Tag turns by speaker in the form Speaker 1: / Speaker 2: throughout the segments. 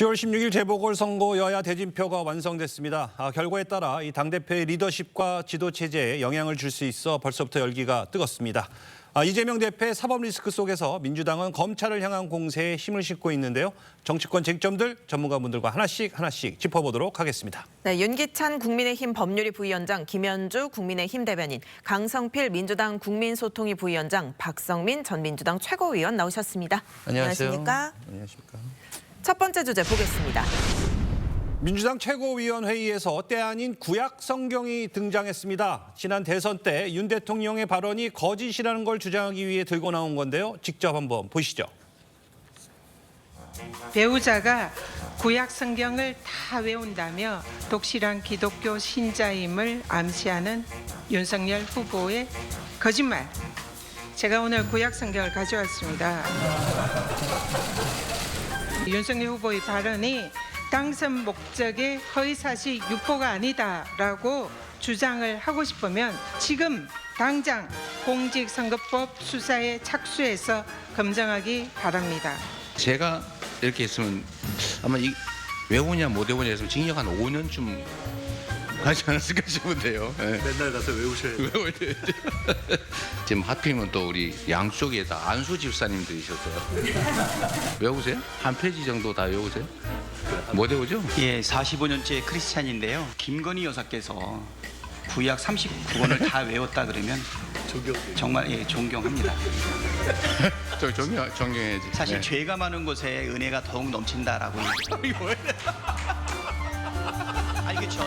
Speaker 1: 10월 16일 재보궐선거 여야 대진표가 완성됐습니다. 결과에 따라 이 당대표의 리더십과 지도체제에 영향을 줄 수 있어 벌써부터 열기가 뜨겁습니다. 이재명 대표의 사법 리스크 속에서 민주당은 검찰을 향한 공세에 힘을 싣고 있는데요. 정치권 쟁점들 전문가분들과 하나씩 짚어보도록 하겠습니다.
Speaker 2: 네, 윤기찬 국민의힘 법률위 부위원장, 김현주 국민의힘 대변인, 강성필 민주당 국민소통위 부위원장, 박성민 전 민주당 최고위원 나오셨습니다.
Speaker 1: 안녕하세요.
Speaker 2: 안녕하십니까?
Speaker 1: 안녕하십니까.
Speaker 2: 첫 번째 주제 보겠습니다.
Speaker 1: 민주당 최고위원회의에서 때 아닌 구약 성경이 등장했습니다. 지난 대선 때 윤 대통령의 발언이 거짓이라는 걸 주장하기 위해 들고 나온 건데요. 직접 한번 보시죠.
Speaker 3: 배우자가 구약 성경을 다 외운다며 독실한 기독교 신자임을 암시하는 윤석열 후보의 거짓말. 제가 오늘 구약 성경을 가져왔습니다. 윤석열 후보의 발언이 당선 목적의 허위사실 유포가 아니다라고 주장을 하고 싶으면 지금 당장 공직선거법 수사에 착수해서 검증하기 바랍니다.
Speaker 4: 제가 이렇게 했으면 아마 외우냐 못 외우냐 했으면 징역 한 5년쯤 가지 않았을까 싶은데요. 네.
Speaker 5: 맨날 가서 외우셔야 돼요.
Speaker 4: 외워야 되죠. 지금 하필이면 또 우리 양쪽에 다 안수 집사님들이셨어요. 외우세요? 한 페이지 정도 다 외우세요? 못 외우죠?
Speaker 5: 예, 45년째 크리스찬인데요. 김건희 여사께서 구약 39권을 다 외웠다 그러면 정말 예, 존경합니다.
Speaker 4: 저 존경해야지.
Speaker 5: 사실
Speaker 4: 네.
Speaker 5: 죄가 많은 곳에 은혜가 더욱 넘친다라고. 아니 그렇죠.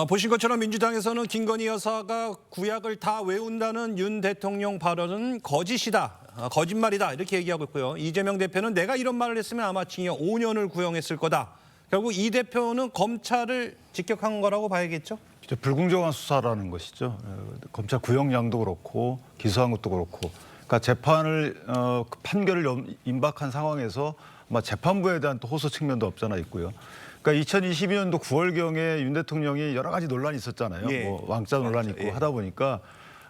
Speaker 1: 보신 것처럼 민주당에서는 김건희 여사가 구약을 다 외운다는 윤 대통령 발언은 거짓이다, 거짓말이다 이렇게 얘기하고 있고요. 이재명 대표는 내가 이런 말을 했으면 아마 징역 5년을 구형했을 거다. 결국 이 대표는 검찰을 직격한 거라고 봐야겠죠?
Speaker 6: 불공정한 수사라는 것이죠. 검찰 구형량도 그렇고 기소한 것도 그렇고. 그러니까 재판을 판결을 임박한 상황에서 아마 재판부에 대한 또 호소 측면도 없잖아 있고요. 그러니까 2022년도 9월경에 윤 대통령이 여러 가지 논란이 있었잖아요.
Speaker 1: 예.
Speaker 6: 뭐 왕자 논란이 있고
Speaker 1: 예.
Speaker 6: 하다 보니까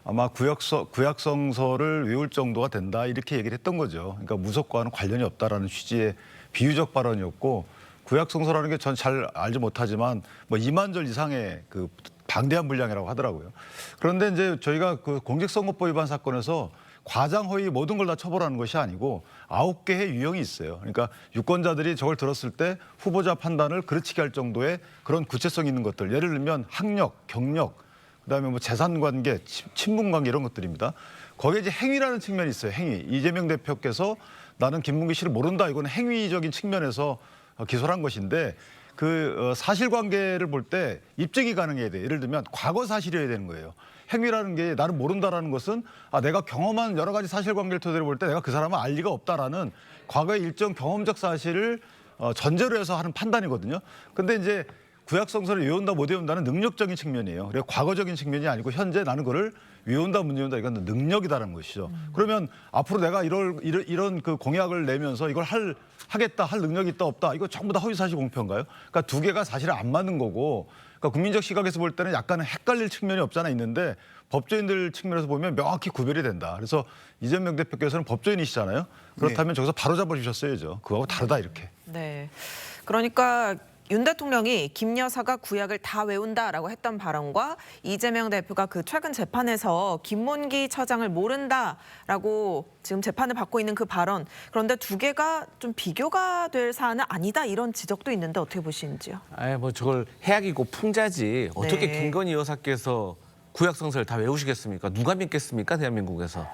Speaker 6: 아마 구약성서를 외울 정도가 된다 이렇게 얘기를 했던 거죠. 그러니까 무속과는 관련이 없다라는 취지의 비유적 발언이었고 구약성서라는 게 전 잘 알지 못하지만 뭐 2만 절 이상의 그 방대한 분량이라고 하더라고요. 그런데 이제 저희가 그 공직선거법 위반 사건에서 과장 허위 모든 걸 다 처벌하는 것이 아니고 9개의 유형이 있어요. 그러니까 유권자들이 저걸 들었을 때 후보자 판단을 그르치게 할 정도의 그런 구체성 있는 것들. 예를 들면 학력, 경력, 그다음에 뭐 재산관계, 친분관계 이런 것들입니다. 거기에 이제 행위라는 측면이 있어요. 행위. 이재명 대표께서 나는 김문기 씨를 모른다. 이건 행위적인 측면에서 기소를 한 것인데 그 사실관계를 볼 때 입증이 가능해야 돼요. 예를 들면 과거 사실이어야 되는 거예요. 행위라는 게 나를 모른다라는 것은 내가 경험한 여러 가지 사실관계를 토대로 볼 때 내가 그 사람을 알 리가 없다라는 과거의 일정 경험적 사실을 전제로 해서 하는 판단이거든요. 근데 이제 구약성서를 외운다 못 외운다는 능력적인 측면이에요. 그래서 과거적인 측면이 아니고 현재 나는 그걸 외운다 못 외운다 이건 능력이다라는 것이죠. 그러면 앞으로 내가 이런 그 공약을 내면서 이걸 하겠다 할 능력이 있다 없다 이거 전부 다 허위사실 공표인가요? 그러니까 두 개가 사실 안 맞는 거고 그러니까 국민적 시각에서 볼 때는 약간은 헷갈릴 측면이 없잖아 있는데 법조인들 측면에서 보면 명확히 구별이 된다. 그래서 이재명 대표께서는 법조인이시잖아요. 그렇다면 저기서 바로 잡아주셨어야죠. 그거하고 다르다 이렇게.
Speaker 2: 네, 그러니까 윤 대통령이 김 여사가 구약을 다 외운다라고 했던 발언과 이재명 대표가 그 최근 재판에서 김문기 처장을 모른다라고 지금 재판을 받고 있는 그 발언. 그런데 두 개가 좀 비교가 될 사안은 아니다 이런 지적도 있는데 어떻게 보시는지요?
Speaker 7: 뭐 저걸 해악이고 풍자지 어떻게
Speaker 2: 네.
Speaker 7: 김건희 여사께서 구약성서를 다 외우시겠습니까? 누가 믿겠습니까? 대한민국에서.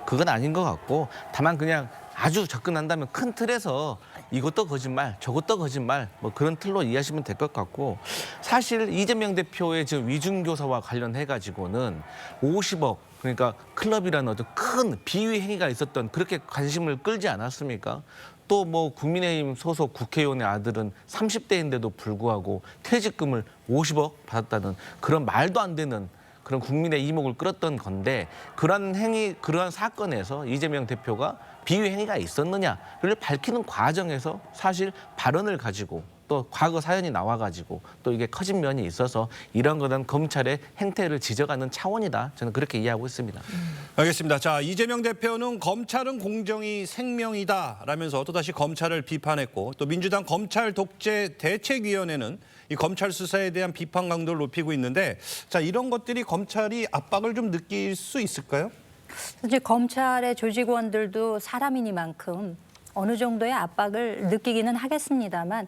Speaker 7: 그건 아닌 것 같고 다만 그냥 아주 접근한다면 큰 틀에서 이것도 거짓말, 저것도 거짓말 뭐 그런 틀로 이해하시면 될 것 같고 사실 이재명 대표의 지금 위중교사와 관련해가지고는 50억 그러니까 클럽이라는 어떤 큰 비위 행위가 있었던 그렇게 관심을 끌지 않았습니까? 또 뭐 국민의힘 소속 국회의원의 아들은 30대인데도 불구하고 퇴직금을 50억 받았다는 그런 말도 안 되는 그런 국민의 이목을 끌었던 건데 그러한 사건에서 이재명 대표가 비위 행위가 있었느냐를 밝히는 과정에서 사실 발언을 가지고 또 과거 사연이 나와가지고 또 이게 커진 면이 있어서 이런 거는 검찰의 행태를 지적하는 차원이다. 저는 그렇게 이해하고 있습니다.
Speaker 1: 알겠습니다. 자, 이재명 대표는 검찰은 공정이 생명이다라면서 또다시 검찰을 비판했고 또 민주당 검찰 독재 대책위원회는 이 검찰 수사에 대한 비판 강도를 높이고 있는데 자, 이런 것들이 검찰이 압박을 좀 느낄 수 있을까요?
Speaker 8: 사실 검찰의 조직원들도 사람이니만큼 어느 정도의 압박을 느끼기는 하겠습니다만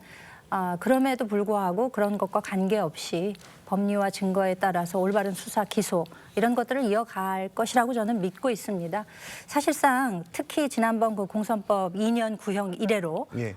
Speaker 8: 그럼에도 불구하고 그런 것과 관계없이 법리와 증거에 따라서 올바른 수사, 기소 이런 것들을 이어갈 것이라고 저는 믿고 있습니다. 사실상 특히 지난번 그 공선법 2년 구형 이래로
Speaker 6: 예.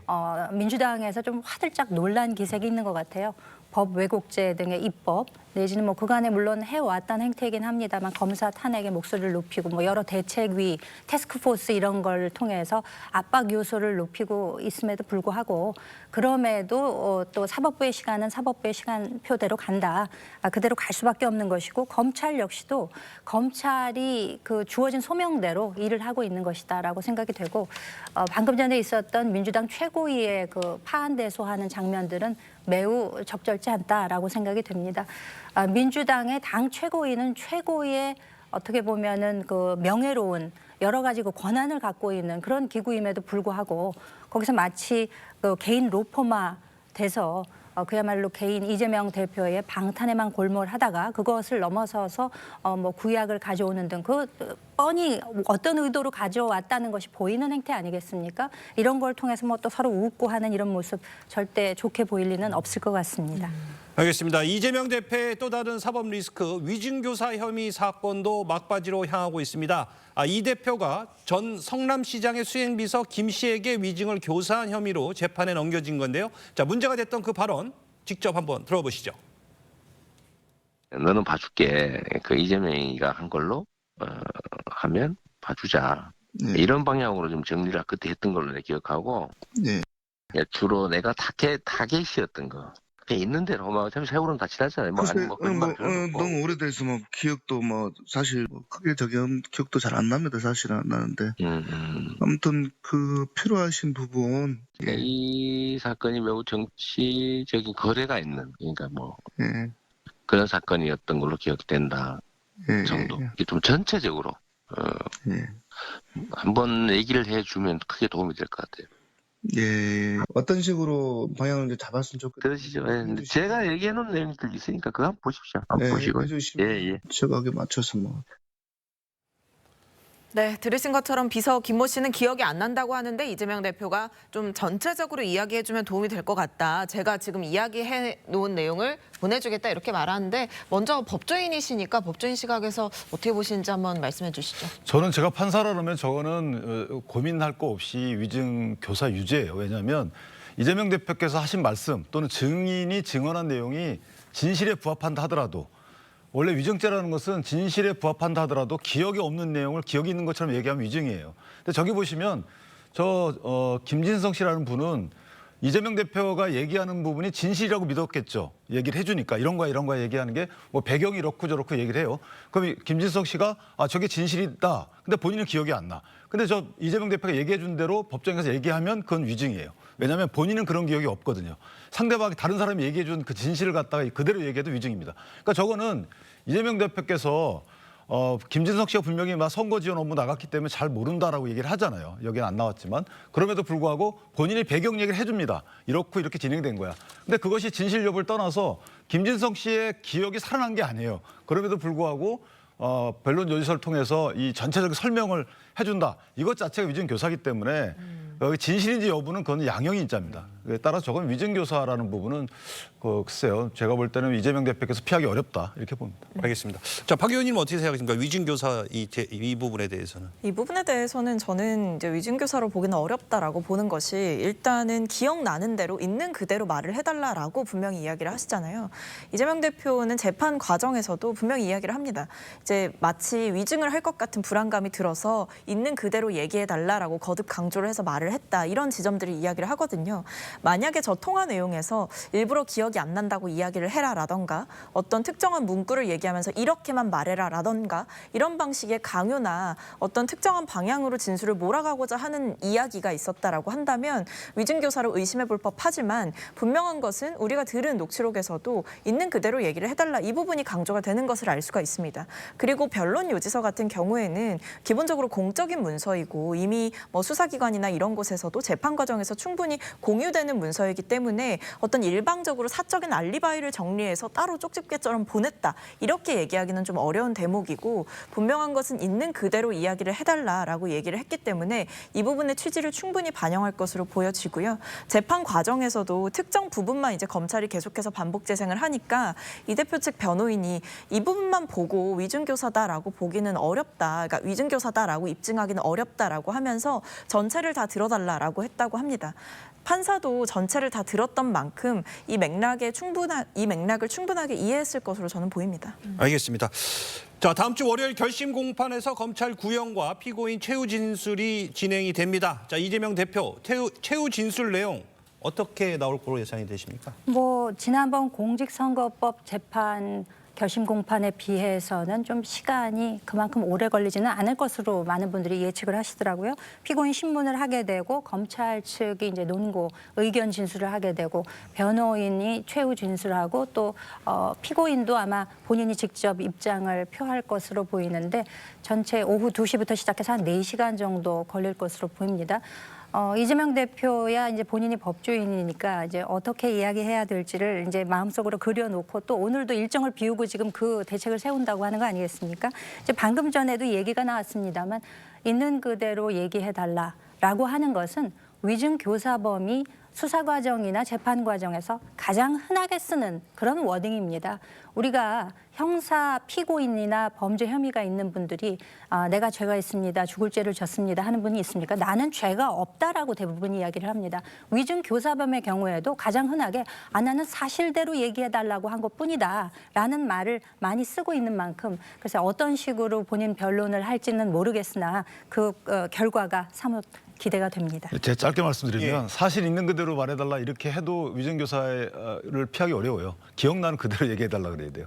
Speaker 8: 민주당에서 좀 화들짝 놀란 기색이 있는 것 같아요. 법 왜곡죄 등의 입법 내지는 뭐 그간에 물론 해왔던 행태이긴 합니다만 검사 탄핵의 목소리를 높이고 뭐 여러 대책위, 태스크포스 이런 걸 통해서 압박 요소를 높이고 있음에도 불구하고 그럼에도 또 사법부의 시간은 사법부의 시간표대로 간다. 그대로 갈 수밖에 없는 것이고 검찰 역시도 검찰이 그 주어진 소명대로 일을 하고 있는 것이다라고 생각이 되고 방금 전에 있었던 민주당 최고위의 그 파한대소하는 장면들은 매우 적절치 않다라고 생각이 됩니다. 민주당의 당 최고위는 최고의 어떻게 보면은 그 명예로운 여러 가지 그 권한을 갖고 있는 그런 기구임에도 불구하고 거기서 마치 그 개인 로펌화 돼서 그야말로 개인 이재명 대표의 방탄에만 골몰하다가 그것을 넘어서서 뭐 구약을 가져오는 등 그 뻔히 어떤 의도로 가져왔다는 것이 보이는 행태 아니겠습니까? 이런 걸 통해서 뭐 또 서로 웃고 하는 이런 모습 절대 좋게 보일 리는 없을 것 같습니다.
Speaker 1: 알겠습니다. 이재명 대표의 또 다른 사법 리스크 위증교사 혐의 사건도 막바지로 향하고 있습니다. 이 대표가 전 성남시장의 수행비서 김 씨에게 위증을 교사한 혐의로 재판에 넘겨진 건데요. 자, 문제가 됐던 그 발언 직접 한번 들어보시죠.
Speaker 9: 너는 봐줄게. 그 이재명이가 한 걸로 하면 봐주자. 이런 방향으로 좀 정리를 그때 했던 걸로 내가 기억하고 주로 내가 타겟이었던 거. 그냥 있는 대로 막 세월은 다 지났잖아요. 뭐 아니 뭐
Speaker 10: 너무 오래돼서 뭐 기억도 뭐 사실 뭐 크게 기억도 잘 안 납니다. 사실은 안 나는데. 아무튼 그 필요하신 부분.
Speaker 9: 이 사건이 매우 정치적인 거래가 있는 그러니까 뭐
Speaker 10: 예.
Speaker 9: 그런 사건이었던 걸로 기억된다 정도. 이게 좀 전체적으로 한번 얘기를 해주면 크게 도움이 될 것 같아요.
Speaker 10: 예. 어떤 식으로 방향을 이제 잡았으면 좋겠어요.
Speaker 9: 그러시죠. 예. 근데 제가 얘기해놓은 내용들 있으니까 그거 한번 보십시오. 한번 보시고.
Speaker 10: 해주시면 제가 거기에 맞춰서 뭐.
Speaker 2: 네, 들으신 것처럼 비서 김모 씨는 기억이 안 난다고 하는데 이재명 대표가 좀 전체적으로 이야기해주면 도움이 될 것 같다. 제가 지금 이야기해 놓은 내용을 보내주겠다 이렇게 말하는데 먼저 법조인이시니까 법조인 시각에서 어떻게 보시는지 한번 말씀해 주시죠.
Speaker 6: 저는 제가 판사라면 저거는 고민할 거 없이 위증 교사 유죄예요. 왜냐하면 이재명 대표께서 하신 말씀 또는 증인이 증언한 내용이 진실에 부합한다 하더라도 원래 위증죄라는 것은 진실에 부합한다 하더라도 기억이 없는 내용을 기억이 있는 것처럼 얘기하면 위증이에요. 근데 저기 보시면 김진성 씨라는 분은 이재명 대표가 얘기하는 부분이 진실이라고 믿었겠죠. 얘기를 해주니까 이런 거야 얘기하는 게 뭐 배경이 이렇고 저렇고 얘기를 해요. 그럼 김진성 씨가 저게 진실이다. 근데 본인은 기억이 안 나. 근데 저 이재명 대표가 얘기해 준 대로 법정에 가서 얘기하면 그건 위증이에요. 왜냐하면 본인은 그런 기억이 없거든요. 상대방이 다른 사람이 얘기해 준 그 진실을 갖다가 그대로 얘기해도 위증입니다. 그러니까 저거는 이재명 대표께서 김진석 씨가 분명히 막 선거 지원 업무 나갔기 때문에 잘 모른다라고 얘기를 하잖아요. 여기는 안 나왔지만 그럼에도 불구하고 본인이 배경 얘기를 해줍니다. 이렇게 진행된 거야. 근데 그것이 진실 여부를 떠나서 김진석 씨의 기억이 살아난 게 아니에요. 그럼에도 불구하고 변론 여지서를 통해서 이 전체적인 설명을 해준다. 이것 자체가 위증교사이기 때문에 여기 진실인지 여부는 그건 양형이 인자입니다. 따라서 저건 위증교사라는 부분은 글쎄요. 제가 볼 때는 이재명 대표께서 피하기 어렵다 이렇게 봅니다.
Speaker 1: 알겠습니다. 자, 박 의원님은 어떻게 생각하십니까? 위증교사 이 부분에 대해서는.
Speaker 11: 이 부분에 대해서는 저는 이제 위증교사로 보기는 어렵다라고 보는 것이 일단은 기억나는 대로 있는 그대로 말을 해달라라고 분명히 이야기를 하시잖아요. 이재명 대표는 재판 과정에서도 분명히 이야기를 합니다. 이제 마치 위증을 할 것 같은 불안감이 들어서 있는 그대로 얘기해달라라고 거듭 강조를 해서 말을 했다. 이런 지점들을 이야기를 하거든요. 만약에 저 통화 내용에서 일부러 기억이 안 난다고 이야기를 해라라던가 어떤 특정한 문구를 얘기하면서 이렇게만 말해라라던가 이런 방식의 강요나 어떤 특정한 방향으로 진술을 몰아가고자 하는 이야기가 있었다라고 한다면 위증교사로 의심해볼 법하지만 분명한 것은 우리가 들은 녹취록에서도 있는 그대로 얘기를 해달라 이 부분이 강조가 되는 것을 알 수가 있습니다. 그리고 변론 요지서 같은 경우에는 기본적으로 공적인 문서이고 이미 뭐 수사기관이나 이런 곳에서도 재판 과정에서 충분히 공유되는 문서이기 때문에 어떤 일방적으로 사적인 알리바이를 정리해서 따로 쪽집게처럼 보냈다 이렇게 얘기하기는 좀 어려운 대목이고 분명한 것은 있는 그대로 이야기를 해달라라고 얘기를 했기 때문에 이 부분의 취지를 충분히 반영할 것으로 보여지고요. 재판 과정에서도 특정 부분만 이제 검찰이 계속해서 반복 재생을 하니까 이 대표 측 변호인이 이 부분만 보고 위증교사다라고 보기는 어렵다. 그러니까 위증교사다라고 입증하기는 어렵다라고 하면서 전체를 다 들어달라라고 했다고 합니다. 판사도 전체를 다 들었던 만큼 이 맥락을 충분하게 이해했을 것으로 저는 보입니다.
Speaker 1: 알겠습니다. 자, 다음 주 월요일 결심 공판에서 검찰 구형과 피고인 최후 진술이 진행이 됩니다. 자, 이재명 대표 최후 진술 내용 어떻게 나올 거로 예상이 되십니까?
Speaker 8: 뭐 지난번 공직선거법 재판 결심 공판에 비해서는 좀 시간이 그만큼 오래 걸리지는 않을 것으로 많은 분들이 예측을 하시더라고요. 피고인 신문을 하게 되고 검찰 측이 이제 논고 의견 진술을 하게 되고 변호인이 최후 진술하고 또 피고인도 아마 본인이 직접 입장을 표할 것으로 보이는데 전체 오후 2시부터 시작해서 한 4시간 정도 걸릴 것으로 보입니다. 이재명 대표야 이제 본인이 법조인이니까 이제 어떻게 이야기해야 될지를 이제 마음속으로 그려놓고 또 오늘도 일정을 비우고 지금 그 대책을 세운다고 하는 거 아니겠습니까? 이제 방금 전에도 얘기가 나왔습니다만 있는 그대로 얘기해달라라고 하는 것은 위증교사범이 수사 과정이나 재판 과정에서 가장 흔하게 쓰는 그런 워딩입니다. 우리가 형사 피고인이나 범죄 혐의가 있는 분들이 내가 죄가 있습니다. 죽을 죄를 졌습니다 하는 분이 있습니까? 나는 죄가 없다라고 대부분 이야기를 합니다. 위증교사범의 경우에도 가장 흔하게 나는 사실대로 얘기해달라고 한 것뿐이다 라는 말을 많이 쓰고 있는 만큼 그래서 어떤 식으로 본인 변론을 할지는 모르겠으나 그 결과가 사뭇 기대가 됩니다.
Speaker 6: 제가 짧게 말씀드리면 사실 있는 그대로 말해달라 이렇게 해도 위증교사를 피하기 어려워요. 기억나는 그대로 얘기해달라 그래야 돼요.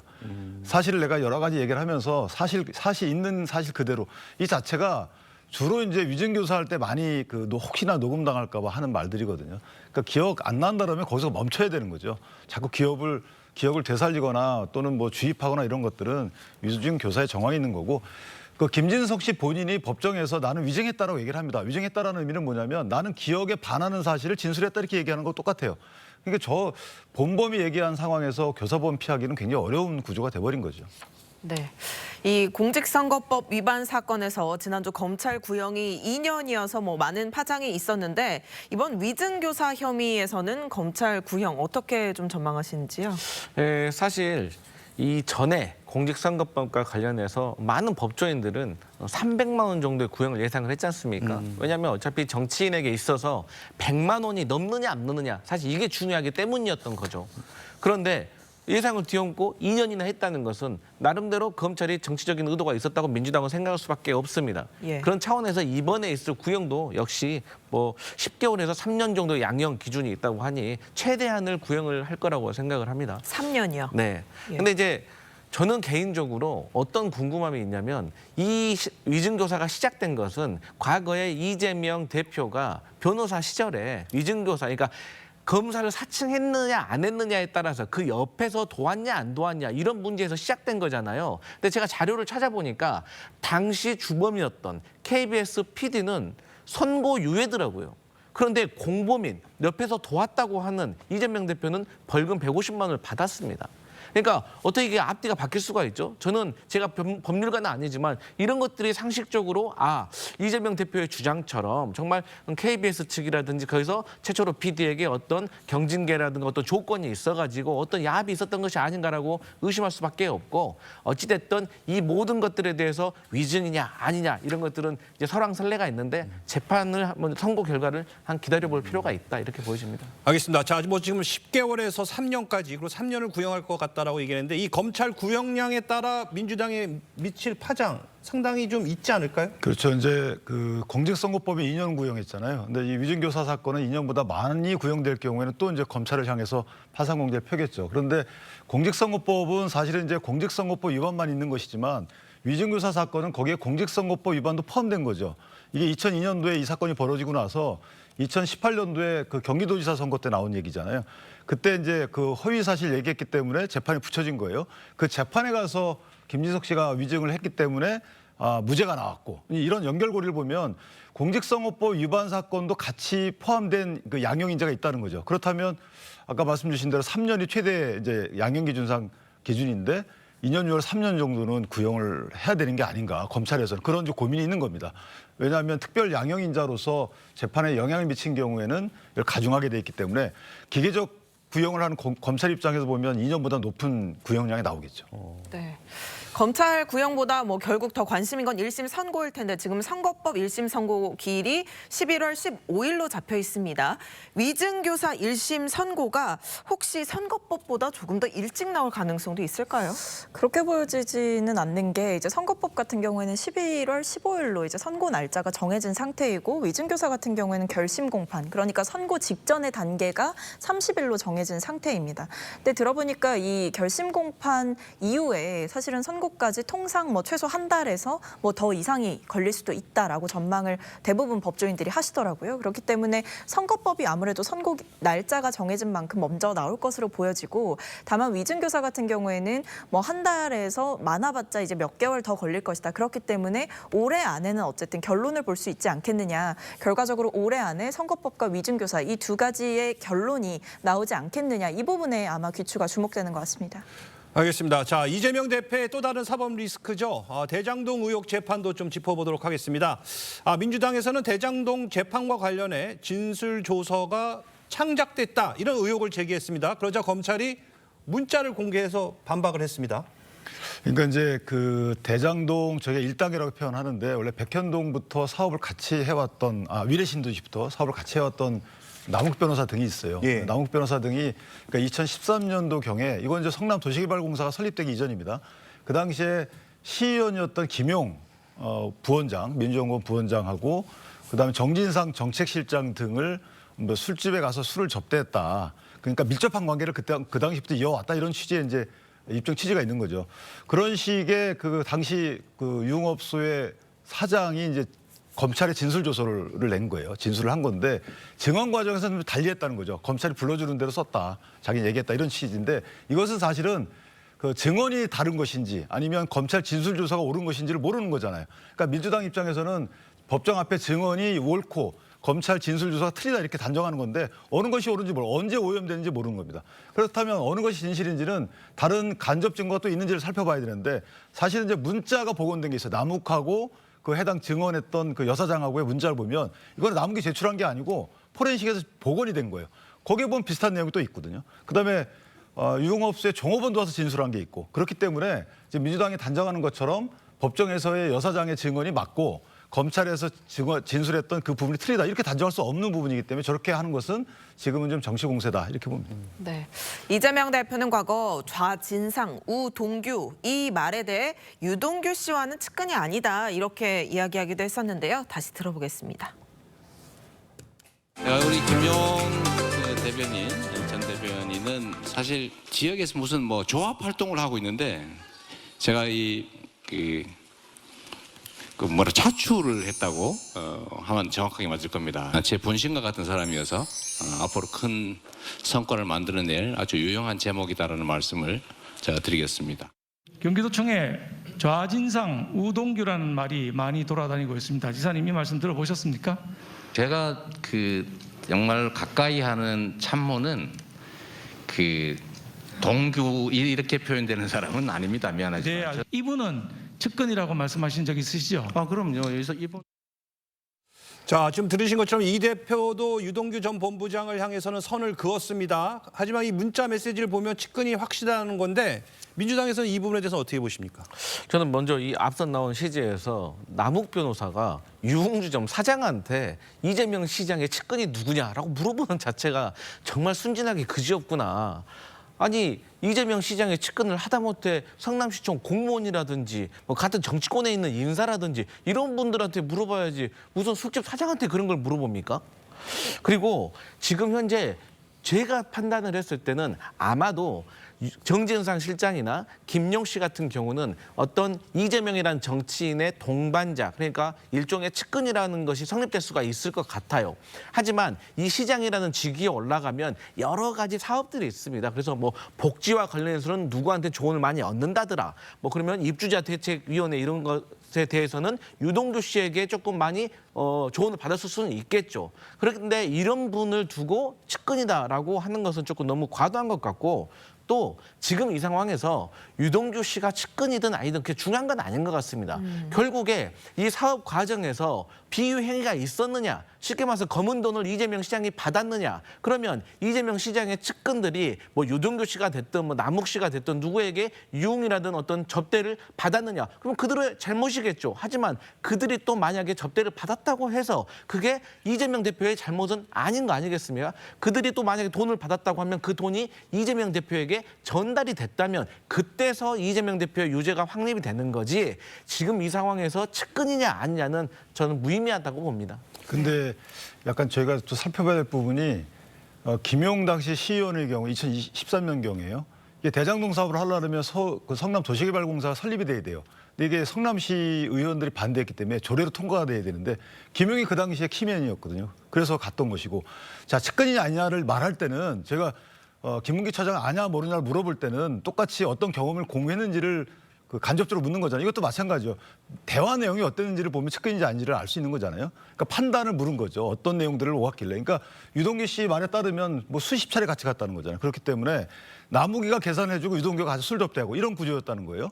Speaker 6: 사실을 내가 여러 가지 얘기를 하면서 사실 있는 사실 그대로 이 자체가 주로 이제 위증교사 할 때 많이 혹시나 녹음당할까 봐 하는 말들이거든요. 그러니까 기억 안 난다라면 거기서 멈춰야 되는 거죠. 자꾸 기억을 되살리거나 또는 뭐 주입하거나 이런 것들은 위증교사의 정황이 있는 거고 김진석 씨 본인이 법정에서 나는 위증했다라고 얘기를 합니다. 위증했다라는 의미는 뭐냐면 나는 기억에 반하는 사실을 진술했다 이렇게 얘기하는 거 똑같아요. 그러니까 저 본범이 얘기한 상황에서 교사범 피하기는 굉장히 어려운 구조가 돼버린 거죠.
Speaker 2: 네, 이 공직선거법 위반 사건에서 지난주 검찰 구형이 2년이어서 뭐 많은 파장이 있었는데 이번 위증교사 혐의에서는 검찰 구형 어떻게 좀 전망하시는지요?
Speaker 7: 네, 사실 이 전에 공직선거법과 관련해서 많은 법조인들은 300만 원 정도의 구형을 예상을 했지 않습니까? 왜냐하면 어차피 정치인에게 있어서 100만 원이 넘느냐 안 넘느냐 사실 이게 중요하기 때문이었던 거죠. 그런데 예상을 뒤엎고 2년이나 했다는 것은 나름대로 검찰이 정치적인 의도가 있었다고 민주당은 생각할 수밖에 없습니다.
Speaker 2: 예.
Speaker 7: 그런 차원에서 이번에 있을 구형도 역시 뭐 10개월에서 3년 정도 양형 기준이 있다고 하니 최대한을 구형을 할 거라고 생각을 합니다.
Speaker 2: 3년이요?
Speaker 7: 네.
Speaker 2: 예.
Speaker 7: 근데 이제 저는 개인적으로 어떤 궁금함이 있냐면 이 위증교사가 시작된 것은 과거에 이재명 대표가 변호사 시절에 위증교사, 그러니까 검사를 사칭했느냐 안 했느냐에 따라서 그 옆에서 도왔냐 안 도왔냐 이런 문제에서 시작된 거잖아요. 근데 제가 자료를 찾아보니까 당시 주범이었던 KBS PD는 선고유예더라고요. 그런데 공범인 옆에서 도왔다고 하는 이재명 대표는 벌금 150만 원을 받았습니다. 그러니까 어떻게 이게 앞뒤가 바뀔 수가 있죠? 저는 제가 법률가는 아니지만 이런 것들이 상식적으로 이재명 대표의 주장처럼 정말 KBS 측이라든지 거기서 최초로 PD에게 어떤 경징계라든가 어떤 조건이 있어가지고 어떤 야합이 있었던 것이 아닌가라고 의심할 수밖에 없고 어찌됐든 이 모든 것들에 대해서 위증이냐 아니냐 이런 것들은 이제 설왕설래가 있는데 재판을 한번 선고 결과를 한 기다려볼 필요가 있다 이렇게 보여집니다.
Speaker 1: 알겠습니다. 자, 뭐 지금 10개월에서 3년까지 그리고 3년을 구형할 것 같다라고 얘기했는데 이 검찰 구형량에 따라 민주당에 미칠 파장 상당히 좀 있지 않을까요?
Speaker 6: 그렇죠. 이제 그 공직선거법이 2년 구형했잖아요. 근데 이 위증교사 사건은 2년보다 많이 구형될 경우에는 또 이제 검찰을 향해서 파산공제를 펴겠죠. 그런데 공직선거법은 사실은 이제 공직선거법 위반만 있는 것이지만 위증교사 사건은 거기에 공직선거법 위반도 포함된 거죠. 이게 2002년도에 이 사건이 벌어지고 나서 2018년도에 그 경기도지사 선거 때 나온 얘기잖아요. 그때 이제 그 허위 사실 얘기했기 때문에 재판이 붙여진 거예요. 그 재판에 가서 김진석 씨가 위증을 했기 때문에 무죄가 나왔고, 이런 연결고리를 보면 공직선거법 위반 사건도 같이 포함된 그 양형인자가 있다는 거죠. 그렇다면 아까 말씀 주신 대로 3년이 최대 이제 양형기준상 기준인데 2년 6월 3년 정도는 구형을 해야 되는 게 아닌가, 검찰에서는 그런 좀 고민이 있는 겁니다. 왜냐하면 특별 양형인자로서 재판에 영향을 미친 경우에는 이걸 가중하게 돼 있기 때문에 기계적 구형을 하는 검찰 입장에서 보면 2년보다 높은 구형량이 나오겠죠.
Speaker 2: 네. 검찰 구형보다 뭐 결국 더 관심인 건 1심 선고일 텐데 지금 선거법 1심 선고 기일이 11월 15일로 잡혀 있습니다. 위증교사 1심 선고가 혹시 선거법보다 조금 더 일찍 나올 가능성도 있을까요?
Speaker 11: 그렇게 보여지지는 않는 게 이제 선거법 같은 경우에는 11월 15일로 이제 선고 날짜가 정해진 상태이고 위증교사 같은 경우에는 결심 공판, 그러니까 선고 직전의 단계가 30일로 정해진 상태입니다. 근데 들어보니까 이 결심 공판 이후에 사실은 선고까지 통상 뭐 최소 한 달에서 뭐 더 이상이 걸릴 수도 있다라고 전망을 대부분 법조인들이 하시더라고요. 그렇기 때문에 선거법이 아무래도 선고 날짜가 정해진 만큼 먼저 나올 것으로 보여지고, 다만 위증교사 같은 경우에는 뭐 한 달에서 많아봤자 이제 몇 개월 더 걸릴 것이다. 그렇기 때문에 올해 안에는 어쨌든 결론을 볼 수 있지 않겠느냐. 결과적으로 올해 안에 선거법과 위증교사 이 두 가지의 결론이 나오지 않겠느냐. 이 부분에 아마 귀추가 주목되는 것 같습니다.
Speaker 1: 알겠습니다. 자, 이재명 대표의 또 다른 사법 리스크죠. 대장동 의혹 재판도 좀 짚어보도록 하겠습니다. 민주당에서는 대장동 재판과 관련해 진술조서가 창작됐다, 이런 의혹을 제기했습니다. 그러자 검찰이 문자를 공개해서 반박을 했습니다.
Speaker 6: 그러니까 이제 그 대장동 저게 1단계라고 표현하는데 원래 백현동부터 사업을 같이 해왔던 위례신도시부터 사업을 같이 해왔던 남욱 변호사 등이 있어요.
Speaker 1: 예.
Speaker 6: 남욱 변호사 등이 그러니까 2013년도 경에 이건 이제 성남 도시개발공사가 설립되기 이전입니다. 그 당시에 시의원이었던 김용 부원장, 민주연구원 부원장하고 그다음에 정진상 정책실장 등을 뭐 술집에 가서 술을 접대했다. 그러니까 밀접한 관계를 그 당시부터 이어왔다, 이런 취지의 이제 입증 취지가 있는 거죠. 그런 식의 그 당시 그 유흥업소의 사장이 이제 검찰에 진술조서를 낸 거예요. 진술을 한 건데 증언 과정에서는 달리했다는 거죠. 검찰이 불러주는 대로 썼다, 자기는 얘기했다, 이런 취지인데 이것은 사실은 그 증언이 다른 것인지 아니면 검찰 진술조서가 옳은 것인지를 모르는 거잖아요. 그러니까 민주당 입장에서는 법정 앞에 증언이 옳고 검찰 진술조사가 틀리다 이렇게 단정하는 건데 어느 것이 옳은지 언제 오염되는지 모르는 겁니다. 그렇다면 어느 것이 진실인지는 다른 간접 증거가 또 있는지를 살펴봐야 되는데 사실은 이제 문자가 복원된 게 있어요. 남욱하고 그 해당 증언했던 그 여사장하고의 문자를 보면 이건 남욱이 제출한 게 아니고 포렌식에서 복원이 된 거예요. 거기에 보면 비슷한 내용이 또 있거든요. 그다음에 유흥업소의 종업원도 와서 진술한 게 있고, 그렇기 때문에 이제 민주당이 단정하는 것처럼 법정에서의 여사장의 증언이 맞고 검찰에서 진술했던 그 부분이 틀리다, 이렇게 단정할 수 없는 부분이기 때문에 저렇게 하는 것은 지금은 좀 정치 공세다, 이렇게 봅니다.
Speaker 2: 네. 이재명 대표는 과거 좌진상, 우동규 이 말에 대해 유동규 씨와는 측근이 아니다, 이렇게 이야기하기도 했었는데요. 다시 들어보겠습니다.
Speaker 4: 우리 김용 대변인, 전 대변인은 사실 지역에서 무슨 뭐 조합 활동을 하고 있는데 제가 차출을 했다고 하면 정확하게 맞을 겁니다. 제 본심과 같은 사람이어서 앞으로 큰 성과를 만들어낼 아주 유용한 제목이다라는 말씀을 제가 드리겠습니다.
Speaker 12: 경기도청에 좌진상 우동규라는 말이 많이 돌아다니고 있습니다. 지사님, 이 말씀 들어보셨습니까?
Speaker 4: 제가 정말 가까이 하는 참모는 동규 이렇게 표현되는 사람은 아닙니다. 미안하지만.
Speaker 12: 네, 이분은 측근이라고 말씀하신 적 있으시죠?
Speaker 4: 그럼요. 여기서 이분.
Speaker 1: 자, 지금 들으신 것처럼 이 대표도 유동규 전 본부장을 향해서는 선을 그었습니다. 하지만 이 문자 메시지를 보면 측근이 확실하다는 건데 민주당에서는 이 부분에 대해서 어떻게 보십니까?
Speaker 7: 저는 먼저 이 앞선 나온 시제에서 남욱 변호사가 유흥주점 사장한테 이재명 시장의 측근이 누구냐라고 물어보는 자체가 정말 순진하게 그지없구나. 아니 이재명 시장의 측근을 하다못해 성남시청 공무원이라든지 뭐 같은 정치권에 있는 인사라든지 이런 분들한테 물어봐야지 무슨 술집 사장한테 그런 걸 물어봅니까? 그리고 지금 현재 제가 판단을 했을 때는 아마도 정진상 실장이나 김용 씨 같은 경우는 어떤 이재명이라는 정치인의 동반자, 그러니까 일종의 측근이라는 것이 성립될 수가 있을 것 같아요. 하지만 이 시장이라는 직위에 올라가면 여러 가지 사업들이 있습니다. 그래서 뭐 복지와 관련해서는 누구한테 조언을 많이 얻는다더라. 뭐 그러면 입주자 대책위원회 이런 것에 대해서는 유동규 씨에게 조금 많이 조언을 받았을 수는 있겠죠. 그런데 이런 분을 두고 측근이다라고 하는 것은 조금 너무 과도한 것 같고, 또 지금 이 상황에서 유동규 씨가 측근이든 아니든 그게 중요한 건 아닌 것 같습니다. 결국에 이 사업 과정에서 비유 행위가 있었느냐, 쉽게 말해서 검은 돈을 이재명 시장이 받았느냐, 그러면 이재명 시장의 측근들이 뭐 유동규 씨가 됐든 뭐 남욱 씨가 됐든 누구에게 유흥이라든 어떤 접대를 받았느냐, 그럼 그들의 잘못이겠죠. 하지만 그들이 또 만약에 접대를 받았다고 해서 그게 이재명 대표의 잘못은 아닌 거 아니겠습니까? 그들이 또 만약에 돈을 받았다고 하면 그 돈이 이재명 대표에게 전달이 됐다면 그때서 이재명 대표의 유죄가 확립이 되는 거지, 지금 이 상황에서 측근이냐 아니냐는 저는 무의미하다고 봅니다.
Speaker 6: 근데 약간 저희가 또 살펴봐야 될 부분이 김용 당시 시의원의 경우 2013년 경우에요. 이게 대장동 사업을 하려면 성남 도시개발공사가 설립이 돼야 돼요. 근데 이게 성남시 의원들이 반대했기 때문에 조례로 통과가 돼야 되는데 김용이 그 당시에 키맨이었거든요. 그래서 갔던 것이고, 자 측근이냐 아니냐를 말할 때는 제가 김문기 차장 아냐 모르냐를 물어볼 때는 똑같이 어떤 경험을 공유했는지를 간접적으로 묻는 거잖아요. 이것도 마찬가지죠. 대화 내용이 어땠는지를 보면 측근인지 아닌지를 알 수 있는 거잖아요. 그러니까 판단을 물은 거죠. 어떤 내용들을 오갔길래. 그러니까 유동규 씨 말에 따르면 뭐 수십 차례 같이 갔다는 거잖아요. 그렇기 때문에 남욱이가 계산해주고 유동규가 가서 술 접대하고 이런 구조였다는 거예요.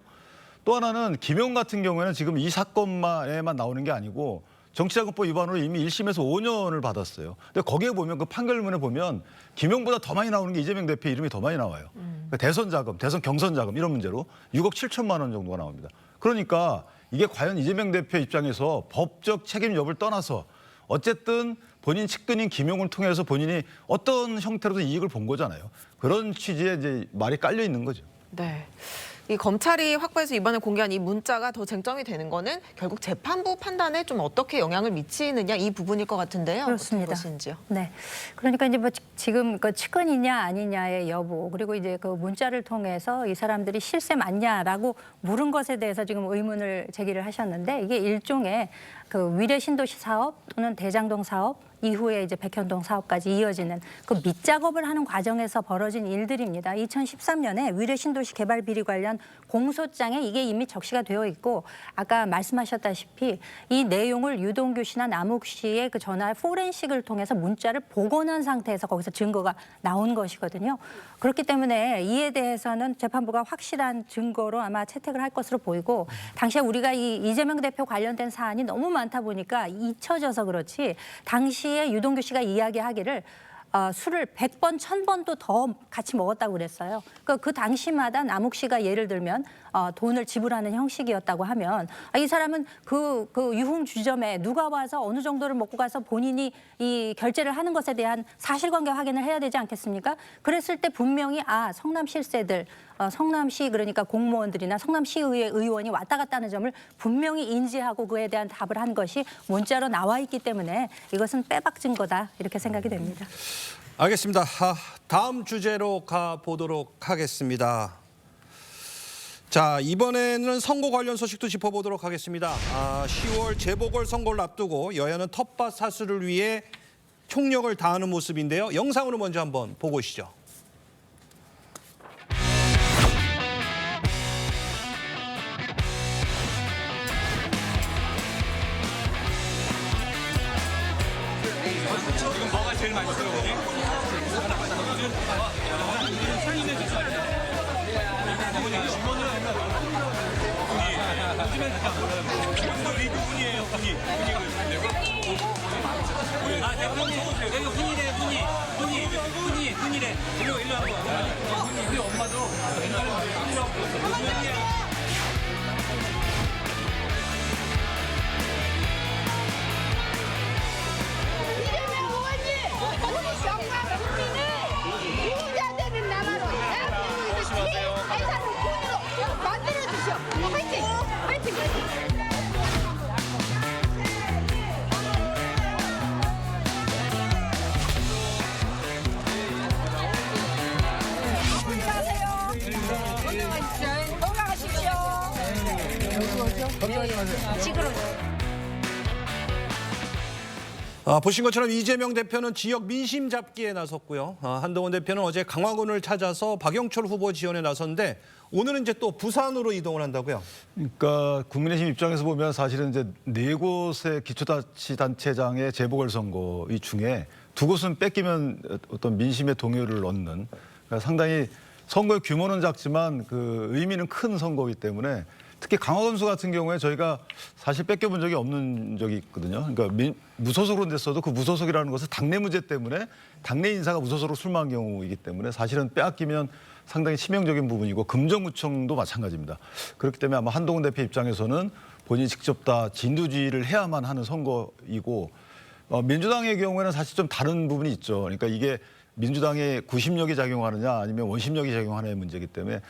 Speaker 6: 또 하나는 김용 같은 경우에는 지금 이 사건에만 나오는 게 아니고 정치자금법 위반으로 이미 1심에서 5년을 받았어요. 근데 거기에 보면 그 판결문에 보면 김용보다 더 많이 나오는 게 이재명 대표 이름이 더 많이 나와요. 그러니까 대선 자금, 대선 경선 자금 이런 문제로 6억 7천만 원 정도가 나옵니다. 그러니까 이게 과연 이재명 대표 입장에서 법적 책임 여부를 떠나서 어쨌든 본인 측근인 김용을 통해서 본인이 어떤 형태로든 이익을 본 거잖아요. 그런 취지의 이제 말이 깔려 있는 거죠.
Speaker 2: 네. 이 검찰이 확보해서 이번에 공개한 이 문자가 더 쟁점이 되는 거는 결국 재판부 판단에 좀 어떻게 영향을 미치느냐 이 부분일 것 같은데요.
Speaker 8: 그렇습니다.
Speaker 2: 어떤 것인지요?
Speaker 8: 네. 그러니까 이제 뭐 지금 그 측근이냐 아니냐의 여부, 그리고 이제 그 문자를 통해서 이 사람들이 실세 맞냐라고 물은 것에 대해서 지금 의문을 제기를 하셨는데, 이게 일종의 그 위례 신도시 사업 또는 대장동 사업 이후에 이제 백현동 사업까지 이어지는 그 밑작업을 하는 과정에서 벌어진 일들입니다. 2013년에 위례 신도시 개발 비리 관련 공소장에 이게 이미 적시가 되어 있고, 아까 말씀하셨다시피 이 내용을 유동규 씨나 남욱 씨의 그 전화 포렌식을 통해서 문자를 복원한 상태에서 거기서 증거가 나온 것이거든요. 그렇기 때문에 이에 대해서는 재판부가 확실한 증거로 아마 채택을 할 것으로 보이고, 당시에 우리가 이 이재명 대표 관련된 사안이 너무 많다 보니까 잊혀져서 그렇지, 당시에 유동규 씨가 이야기하기를 술을 100번, 1000번도 더 같이 먹었다고 그랬어요. 그 당시마다 남욱 씨가 예를 들면 돈을 지불하는 형식이었다고 하면 이 사람은 그 유흥주점에 누가 와서 어느 정도를 먹고 가서 본인이 이 결제를 하는 것에 대한 사실관계 확인을 해야 되지 않겠습니까? 그랬을 때 분명히 성남 실세들, 성남시 그러니까 공무원들이나 성남시의회 의원이 왔다 갔다 하는 점을 분명히 인지하고 그에 대한 답을 한 것이 문자로 나와 있기 때문에 이것은 빼박 증거다 이렇게 생각이 됩니다.
Speaker 1: 알겠습니다. 다음 주제로 가보도록 하겠습니다. 자, 이번에는 선거 관련 소식도 짚어보도록 하겠습니다. 10월 재보궐선거를 앞두고 여야는 텃밭 사수를 위해 총력을 다하는 모습인데요. 영상으로 먼저 한번 보고 오시죠.
Speaker 13: 지금 뭐가 제일 맛있어요, 어머니? 요즘에 분이에요, 분이. 대표님, 여기 분이래, 분이래. 일로 와봐. 우리 엄마도
Speaker 14: 이재명 의원님, 우리 경남 국민을 부자 되는 나라로
Speaker 1: 보신 것처럼 이재명 대표는 지역 민심 잡기에 나섰고요. 한동훈 대표는 어제 강화군을 찾아서 박영철 후보 지원에 나섰는데 오늘은 이제 또 부산으로 이동을 한다고요.
Speaker 6: 그러니까 국민의힘 입장에서 보면 사실은 이제 4곳의 기초자치단체장의 재보궐선거 이 중에 2곳은 뺏기면 어떤 민심의 동요를 얻는, 그러니까 상당히 선거의 규모는 작지만 그 의미는 큰 선거이기 때문에 특히 강화군수 같은 경우에 저희가 사실 뺏겨본 적이 없는 적이 있거든요. 그러니까 무소속으로 됐어도 그 무소속이라는 것은 당내 문제 때문에 당내 인사가 무소속으로 출마한 경우이기 때문에 사실은 빼앗기면 상당히 치명적인 부분이고 금정구청도 마찬가지입니다. 그렇기 때문에 아마 한동훈 대표 입장에서는 본인이 직접 다 진두지휘를 해야만 하는 선거이고 민주당의 경우에는 사실 좀 다른 부분이 있죠. 그러니까 이게 민주당의 구심력이 작용하느냐 아니면 원심력이 작용하느냐의 문제이기 때문에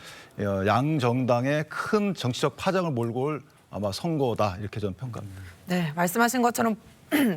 Speaker 6: 양 정당의 큰 정치적 파장을 몰고 올 아마 선거다 이렇게 저는 평가합니다.
Speaker 2: 네, 말씀하신 것처럼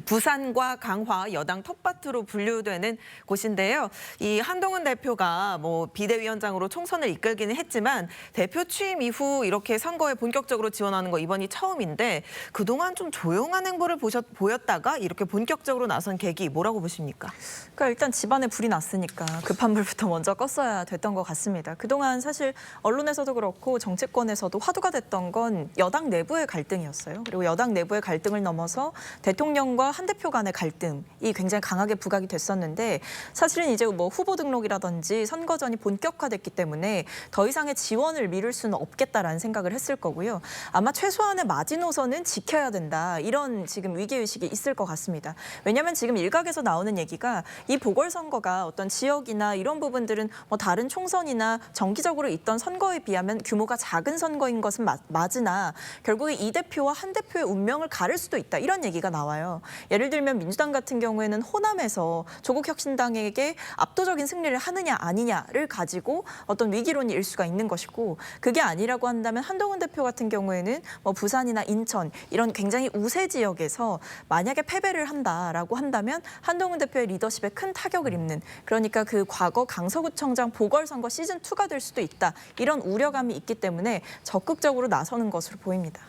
Speaker 2: 부산과 강화 여당 텃밭으로 분류되는 곳인데요. 이 한동훈 대표가 뭐 비대위원장으로 총선을 이끌기는 했지만 대표 취임 이후 이렇게 선거에 본격적으로 지원하는 거 이번이 처음인데 그동안 좀 조용한 행보를 보였다가 이렇게 본격적으로 나선 계기 뭐라고 보십니까?
Speaker 11: 그러니까 일단 집안에 불이 났으니까 급한 불부터 먼저 껐어야 됐던 것 같습니다. 그동안 사실 언론에서도 그렇고 정치권에서도 화두가 됐던 건 여당 내부의 갈등이었어요. 그리고 여당 내부의 갈등을 넘어서 대통령과 한 대표 간의 갈등이 굉장히 강하게 부각이 됐었는데 사실은 이제 뭐 후보 등록이라든지 선거전이 본격화됐기 때문에 더 이상의 지원을 미룰 수는 없겠다라는 생각을 했을 거고요. 아마 최소한의 마지노선은 지켜야 된다. 이런 지금 위기의식이 있을 것 같습니다. 왜냐하면 지금 일각에서 나오는 얘기가 이 보궐선거가 어떤 지역이나 이런 부분들은 뭐 다른 총선이나 정기적으로 있던 선거에 비하면 규모가 작은 선거인 것은 맞으나 결국에 이 대표와 한 대표의 운명을 가를 수도 있다. 이런 얘기가 나와요. 예를 들면 민주당 같은 경우에는 호남에서 조국혁신당에게 압도적인 승리를 하느냐 아니냐를 가지고 어떤 위기론이 일 수가 있는 것이고 그게 아니라고 한다면 한동훈 대표 같은 경우에는 뭐 부산이나 인천 이런 굉장히 우세 지역에서 만약에 패배를 한다라고 한다면 한동훈 대표의 리더십에 큰 타격을 입는 그러니까 그 과거 강서구청장 보궐선거 시즌2가 될 수도 있다. 이런 우려감이 있기 때문에 적극적으로 나서는 것으로 보입니다.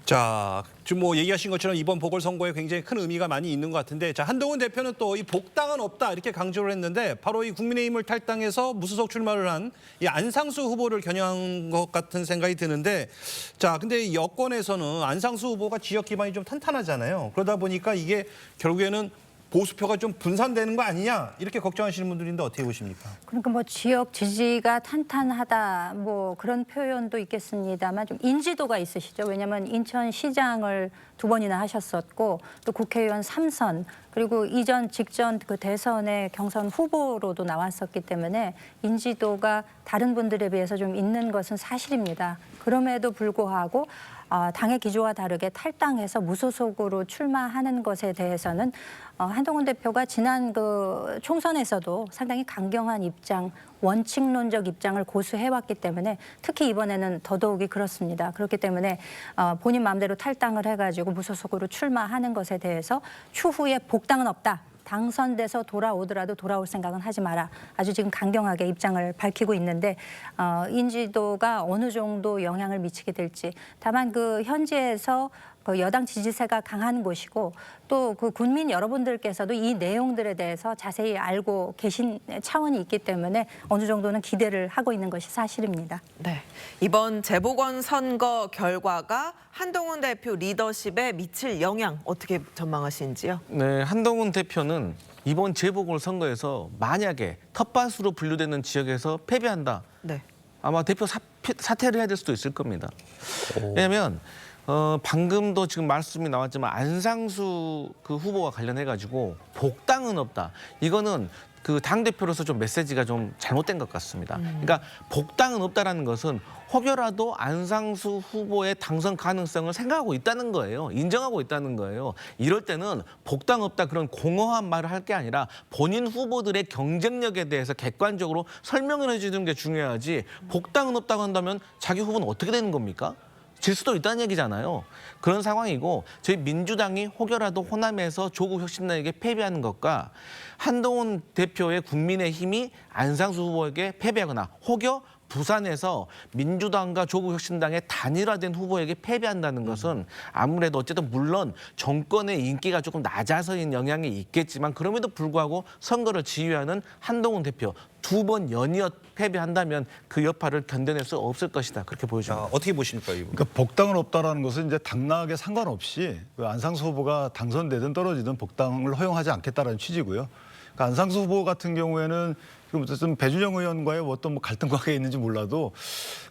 Speaker 1: 자, 지금 뭐 얘기하신 것처럼 이번 보궐선거에 굉장히 큰 의미가 많이 있는 것 같은데 자, 한동훈 대표는 또 이 복당은 없다 이렇게 강조를 했는데 바로 이 국민의힘을 탈당해서 무소속 출마를 한 이 안상수 후보를 겨냥한 것 같은 생각이 드는데 자, 근데 여권에서는 안상수 후보가 지역 기반이 좀 탄탄하잖아요. 그러다 보니까 이게 결국에는 보수표가 좀 분산되는 거 아니냐 이렇게 걱정하시는 분들인데 어떻게 보십니까?
Speaker 8: 그러니까 뭐 지역 지지가 탄탄하다 뭐 그런 표현도 있겠습니다만 좀 인지도가 있으시죠. 왜냐하면 인천시장을 2번이나 하셨었고 또 국회의원 3선 그리고 이전 직전 그 대선의 경선 후보로도 나왔었기 때문에 인지도가 다른 분들에 비해서 좀 있는 것은 사실입니다. 그럼에도 불구하고 당의 기조와 다르게 탈당해서 무소속으로 출마하는 것에 대해서는 한동훈 대표가 지난 그 총선에서도 상당히 강경한 입장, 원칙론적 입장을 고수해왔기 때문에 특히 이번에는 더더욱이 그렇습니다. 그렇기 때문에 본인 마음대로 탈당을 해가지고 무소속으로 출마하는 것에 대해서 추후에 복당은 없다. 당선돼서 돌아오더라도 돌아올 생각은 하지 마라. 아주 지금 강경하게 입장을 밝히고 있는데 인지도가 어느 정도 영향을 미치게 될지. 다만 그 현지에서 그 여당 지지세가 강한 곳이고 또 그 국민 여러분들께서도 이 내용들에 대해서 자세히 알고 계신 차원이 있기 때문에 어느 정도는 기대를 하고 있는 것이 사실입니다.
Speaker 2: 네, 이번 재보궐선거 결과가 한동훈 대표 리더십에 미칠 영향 어떻게 전망하시는지요?
Speaker 7: 네, 한동훈 대표는 이번 재보궐선거에서 만약에 텃밭으로 분류되는 지역에서 패배한다.
Speaker 2: 네.
Speaker 7: 아마 대표 사퇴를 해야 될 수도 있을 겁니다. 왜냐하면 방금도 지금 말씀이 나왔지만 안상수 그 후보와 관련해가지고 복당은 없다. 이거는 그 당대표로서 좀 메시지가 좀 잘못된 것 같습니다. 그러니까 복당은 없다라는 것은 혹여라도 안상수 후보의 당선 가능성을 생각하고 있다는 거예요. 인정하고 있다는 거예요. 이럴 때는 복당 없다 그런 공허한 말을 할 게 아니라 본인 후보들의 경쟁력에 대해서 객관적으로 설명을 해주는 게 중요하지 복당은 없다고 한다면 자기 후보는 어떻게 되는 겁니까? 질 수도 있다는 얘기잖아요. 그런 상황이고 저희 민주당이 혹여라도 호남에서 조국 혁신당에게 패배하는 것과 한동훈 대표의 국민의힘이 안상수 후보에게 패배하거나 혹여 부산에서 민주당과 조국혁신당의 단일화된 후보에게 패배한다는 것은 아무래도 어쨌든 물론 정권의 인기가 조금 낮아서인 영향이 있겠지만 그럼에도 불구하고 선거를 지휘하는 한동훈 대표 2번 연이어 패배한다면 그 여파를 견뎌낼 수 없을 것이다. 그렇게 보여집니다.
Speaker 1: 어떻게 보십니까, 이분?
Speaker 6: 그러니까 복당은 없다라는 것은 이제 당락에 상관없이 그 안상수 후보가 당선되든 떨어지든 복당을 허용하지 않겠다라는 취지고요. 그러니까 안상수 후보 같은 경우에는 지금 어쨌든 배준영 의원과의 어떤 뭐 갈등 관계가 있는지 몰라도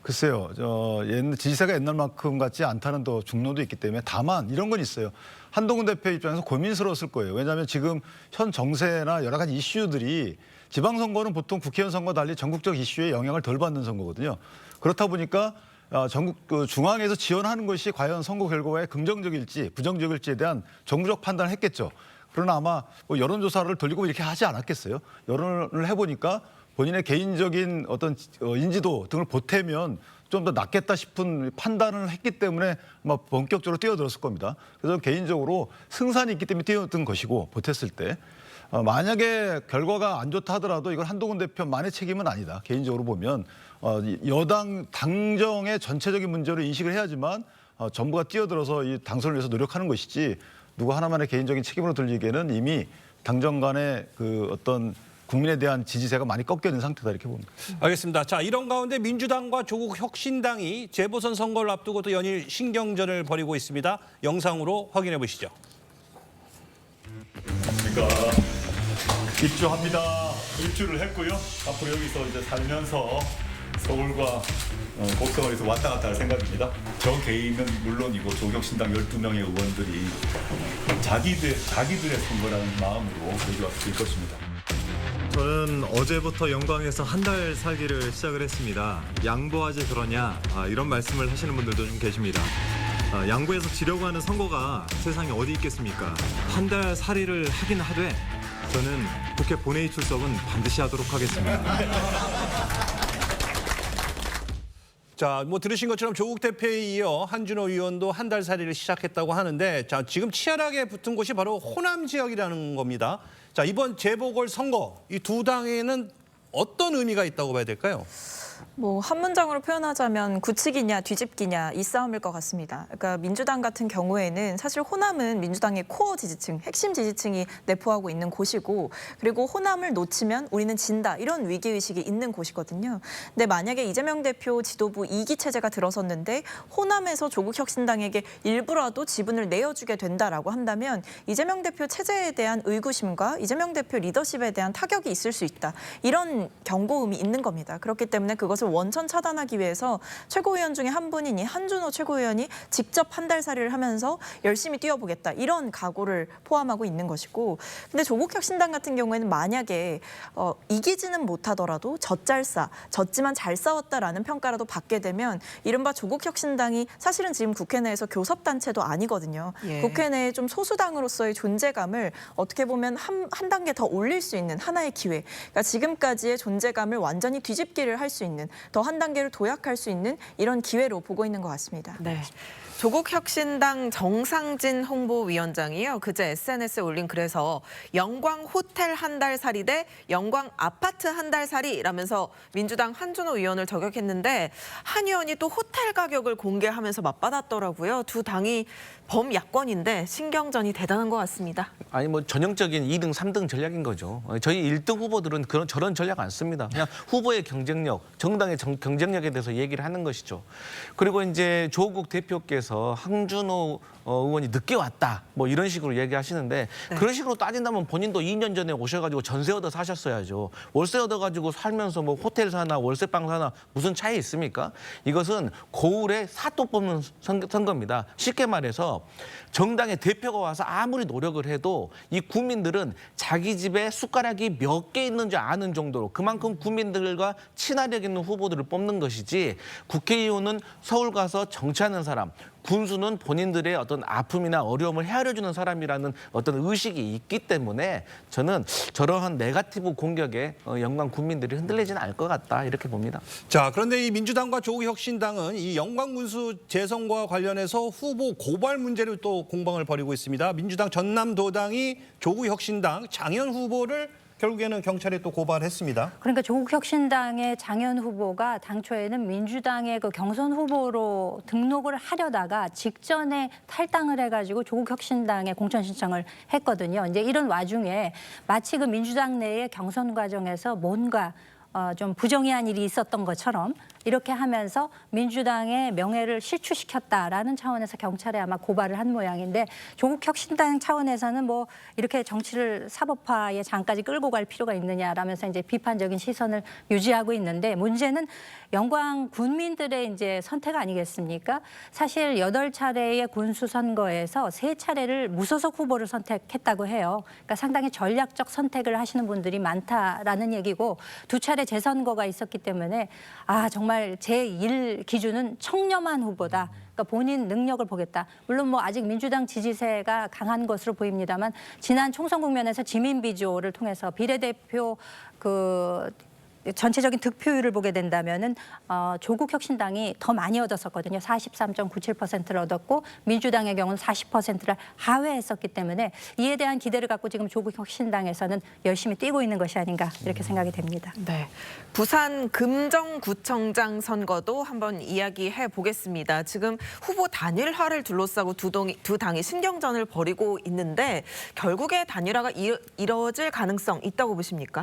Speaker 6: 글쎄요, 지지세가 옛날만큼 같지 않다는 또 중론도 있기 때문에 다만 이런 건 있어요. 한동훈 대표 입장에서 고민스러웠을 거예요. 왜냐하면 지금 현 정세나 여러 가지 이슈들이 지방선거는 보통 국회의원 선거와 달리 전국적 이슈에 영향을 덜 받는 선거거든요. 그렇다 보니까 전국 중앙에서 지원하는 것이 과연 선거 결과에 긍정적일지 부정적일지에 대한 정부적 판단을 했겠죠. 그러나 아마 뭐 여론조사를 돌리고 이렇게 하지 않았겠어요. 여론을 해보니까 본인의 개인적인 어떤 인지도 등을 보태면 좀 더 낫겠다 싶은 판단을 했기 때문에 아마 본격적으로 뛰어들었을 겁니다. 그래서 개인적으로 승산이 있기 때문에 뛰어든 것이고 보탰을 때 만약에 결과가 안 좋다 하더라도 이건 한동훈 대표만의 책임은 아니다. 개인적으로 보면 여당 당정의 전체적인 문제로 인식을 해야지만 정부가 뛰어들어서 이 당선을 위해서 노력하는 것이지 누구 하나만의 개인적인 책임으로 들리기에는 이미 당정 간의 그 어떤 국민에 대한 지지세가 많이 꺾여 있는 상태다 이렇게 봅니다.
Speaker 1: 알겠습니다. 자, 이런 가운데 민주당과 조국혁신당이 재보선 선거를 앞두고 또 연일 신경전을 벌이고 있습니다. 영상으로 확인해 보시죠.
Speaker 14: 그러니까 입주합니다. 입주를 했고요. 앞으로 여기서 이제 살면서 서울과 곡성에서 왔다 갔다 할 생각입니다. 저 개인은 물론이고 조국혁신당 12명의 의원들이 자기들의 선거라는 마음으로 여기 와서 될 것입니다.
Speaker 15: 저는 어제부터 영광에서 한 달 살기를 시작을 했습니다. 양보하지 그러냐 이런 말씀을 하시는 분들도 좀 계십니다. 양보해서 지려고 하는 선거가 세상에 어디 있겠습니까? 한 달 살이를 하긴 하되 저는 국회 본회의 출석은 반드시 하도록 하겠습니다.
Speaker 1: 자, 뭐 들으신 것처럼 조국 대표에 이어 한준호 의원도 한 달 살이를 시작했다고 하는데 자, 지금 치열하게 붙은 곳이 바로 호남 지역이라는 겁니다. 자, 이번 재보궐 선거 이 두 당에는 어떤 의미가 있다고 봐야 될까요?
Speaker 11: 뭐 한 문장으로 표현하자면 굳히기냐 뒤집기냐 이 싸움일 것 같습니다. 그러니까 민주당 같은 경우에는 사실 호남은 민주당의 코어 지지층, 핵심 지지층이 내포하고 있는 곳이고 그리고 호남을 놓치면 우리는 진다 이런 위기의식이 있는 곳이거든요. 근데 만약에 이재명 대표 지도부 2기 체제가 들어섰는데 호남에서 조국혁신당에게 일부라도 지분을 내어주게 된다라고 한다면 이재명 대표 체제에 대한 의구심과 이재명 대표 리더십에 대한 타격이 있을 수 있다. 이런 경고음이 있는 겁니다. 그렇기 때문에 그것을 원천 차단하기 위해서 최고위원 중에 한 분인 이 한준호 최고위원이 직접 한 달 살이를 하면서 열심히 뛰어보겠다 이런 각오를 포함하고 있는 것이고 근데 조국혁신당 같은 경우에는 만약에 이기지는 못하더라도 졌지만 잘 싸웠다라는 평가라도 받게 되면 이른바 조국혁신당이 사실은 지금 국회 내에서 교섭단체도 아니거든요.
Speaker 2: 예.
Speaker 11: 국회 내에 좀 소수당으로서의 존재감을 어떻게 보면 한 단계 더 올릴 수 있는 하나의 기회. 그러니까 지금까지의 존재감을 완전히 뒤집기를 할 수 있는 더 한 단계를 도약할 수 있는 이런 기회로 보고 있는 것 같습니다.
Speaker 2: 네. 조국혁신당 정상진 홍보위원장이요. 그제 SNS에 올린 글에서 영광 호텔 한 달 살이 대 영광 아파트 한 달 살이라면서 민주당 한준호 의원을 저격했는데 한 의원이 또 호텔 가격을 공개하면서 맞받았더라고요. 두 당이 범야권인데 신경전이 대단한 것 같습니다.
Speaker 7: 아니 뭐 전형적인 2등, 3등 전략인 저죠. 저희 1등 후보들은 저런 전략 안 씁니다. 그냥 후보의 경쟁력, 정당의 경쟁력에 대해서 얘기를 하는 것이죠. 그리고 이제 조국 대표께서 한준호 의원이 늦게 왔다. 뭐 이런 식으로 얘기하시는데
Speaker 2: 네.
Speaker 7: 그런 식으로 따진다면 본인도 2년 전에 오셔가지고 전세 얻어 사셨어야죠. 월세 얻어가지고 살면서 뭐 호텔 사나 월세방 사나 무슨 차이 있습니까? 이것은 거울에 사또 뽑는 선거입니다. 쉽게 말해서 정당의 대표가 와서 아무리 노력을 해도 이 국민들은 자기 집에 숟가락이 몇 개 있는지 아는 정도로 그만큼 국민들과 친화력 있는 후보들을 뽑는 것이지 국회의원은 서울 가서 정치하는 사람, 군수는 본인들의 어떤 아픔이나 어려움을 헤아려주는 사람이라는 어떤 의식이 있기 때문에 저는 저러한 네거티브 공격에 영광 국민들이 흔들리지는 않을 것 같다 이렇게 봅니다.
Speaker 1: 자, 그런데 이 민주당과 조국혁신당은 이 영광군수 재선과 관련해서 후보 고발 문제를 또 공방을 벌이고 있습니다. 민주당 전남도당이 조국혁신당 장현 후보를 결국에는 경찰에 또 고발했습니다.
Speaker 8: 그러니까 조국혁신당의 장현 후보가 당초에는 민주당의 그 경선 후보로 등록을 하려다가 직전에 탈당을 해가지고 조국혁신당에 공천 신청을 했거든요. 이제 이런 와중에 마치 그 민주당 내의 경선 과정에서 뭔가 좀 부정의한 일이 있었던 것처럼 이렇게 하면서 민주당의 명예를 실추시켰다라는 차원에서 경찰에 아마 고발을 한 모양인데 조국혁신당 차원에서는 뭐 이렇게 정치를 사법화의 장까지 끌고 갈 필요가 있느냐라면서 이제 비판적인 시선을 유지하고 있는데 문제는 영광 군민들의 이제 선택 아니겠습니까? 사실 8차례의 군수 선거에서 3차례를 무소속 후보를 선택했다고 해요. 그러니까 상당히 전략적 선택을 하시는 분들이 많다라는 얘기고 2차례 재선거가 있었기 때문에 정말 제1 기준은 청렴한 후보다. 그러니까 본인 능력을 보겠다. 물론 뭐 아직 민주당 지지세가 강한 것으로 보입니다만 지난 총선 국면에서 지민 비조를 통해서 비례대표 전체적인 득표율을 보게 된다면은 조국혁신당이 더 많이 얻었었거든요. 43.97%를 얻었고 민주당의 경우는 40%를 하회했었기 때문에 이에 대한 기대를 갖고 지금 조국혁신당에서는 열심히 뛰고 있는 것이 아닌가 이렇게 생각이 됩니다.
Speaker 2: 네, 부산 금정구청장 선거도 한번 이야기해 보겠습니다. 지금 후보 단일화를 둘러싸고 두 당이 신경전을 벌이고 있는데 결국에 단일화가 이뤄질 가능성 있다고 보십니까?